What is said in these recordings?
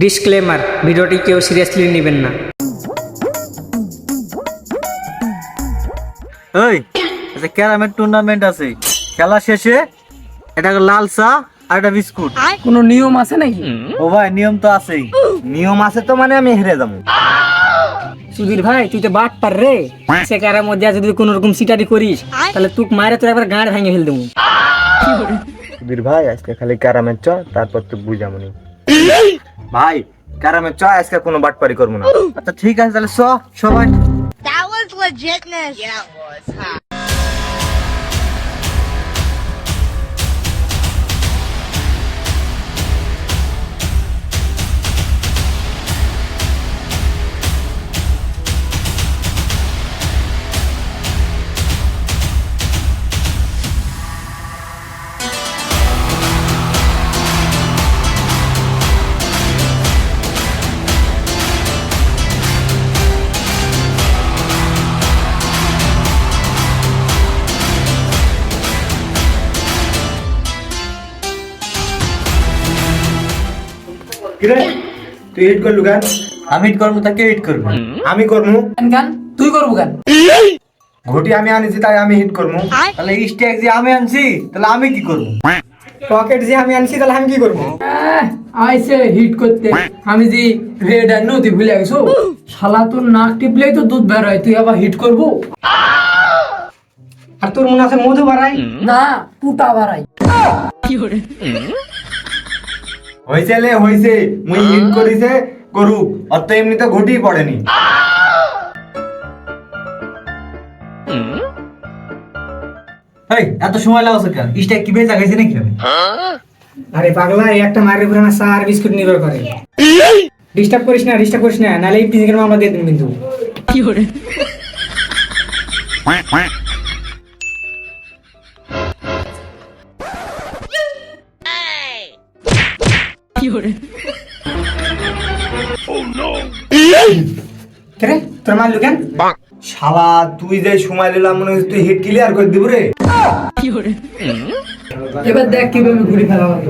Disclaimer, ভিডিওটি কেউ seriously নেবেন না। এই আচ্ছা, ক্যারামের টুর্নামেন্ট আছে, খেলা শেষে এটা লাল চা আর একটা বিস্কুট। কোনো নিয়ম আছে নাকি? ও ভাই, নিয়ম তো আছেই। নিয়ম আছে তো মানে আমি হেরে যাবো। সুধীর ভাই, তুই তো বাট পার রে। সে কারার মধ্যে যদি কোনো রকম সিটারি করিস তাহলে তুই মারে তোর একবার গাঁড় ভেঙে ফেল দেবো। সুধীর ভাই, আজকে খালি ক্যারামের চ, তারপর তো বুঝামনি। ভাই, ক্যারামের চ, আজকে কোনো বাটপারি করবো না। আচ্ছা ঠিক আছে, তাহলে সবাই। That was legitness. Yeah, it was. Huh? কিরে, তুই হিট করলু কেন? আমি হিট করবো, তাকে হিট করবো। আমি করবো। গান তুই করবো গান। ঘটি আমি আনিছি, তাই আমি হিট করবো। তাহলে স্ট্যাক যে আমি আনছি, তাহলে আমি কি করবো? পকেট যে আমি আনছি তাহলে আমি কি করবো? আইসে হিট করতে আমি যে রেড আর নদী ভুলে গেছো। শালা তোর নাক টিপলেই তো দুধ বের হয়, তুই আবার হিট করবো? আর তোর মনে আছে মধু বাড়াই না, পুটা বাড়াই। হয়েছে লে, হয়েছে। মুই হিট করিছে করু, আর তো এমনিতে ঘটি পড়েনি। এই এত সময় লাগছে কেন? স্ট্যাক কি বেচা গেছে নাকি? আরে পাগলা, এই একটা মায়ের উপরে আমার চা আর বিস্কুট নির্ভর করে। ডিস্টার্ব করিস না, নাহলে এই পিজিকের মামলা দিয়ে দিন কিন্তু। কে রে, তোর মারলু কেন? শালা, তুই যে সময় দিলাম মনে হচ্ছে তুই হিট ক্লিয়ার করে দিব রে। এবার দেখ কিভাবে ঘুরে ফেলা হবে।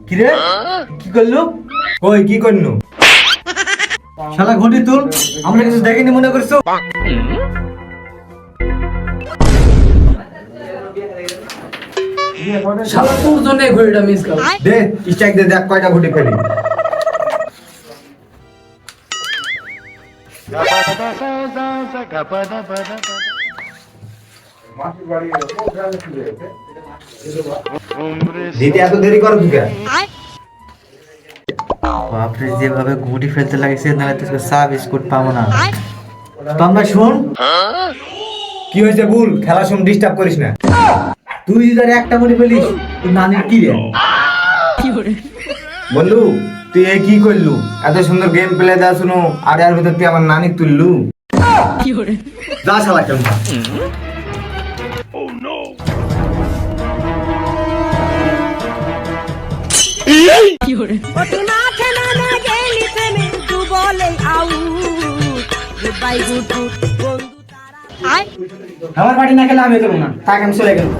কিরে, কি করলো? ওই কি করনু? শালা ঘটি তুল, আমরা কিছু দেখিনি মনে করছো? শালা তোর জন্য ঘড়িটা মিস কর। দে স্ট্রাইক দে, দেখ কয়টা ঘটি ফেলি। দিদি এত দেরি করো তুই কেন? বাপরে, যেভাবে ঘুটি ফেলতে লাগছে, নাহলে তো চা বিস্কুট পাবো না। তো আমরা শুন, কি হয়েছে ভুল? খেলার সময় ডিস্টার্ব করিস না। তুই যদি একটা ঘুটি ফেলিস, তুই নানির কি রে? বন্ধু, তুই এ কি করলু? এত সুন্দর গেম প্লে দেওয়া শুনো, আর এর ভিতর তুই আমার নানি তুললু। যা শালা কেমন। Otuna chena na geli preme tu bole au. Goodbye good good বন্ধু তারা। আমার বাড়ি না গেলে আমি করবো না, তাকে আমি চলে গেলাম।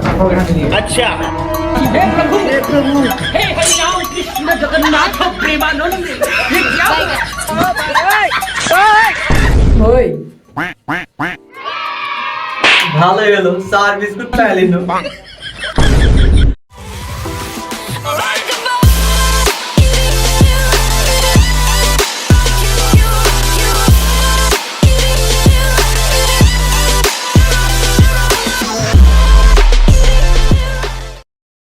আচ্ছা। ওই ভালো গেল, চা বিস্কুট পাইলি না।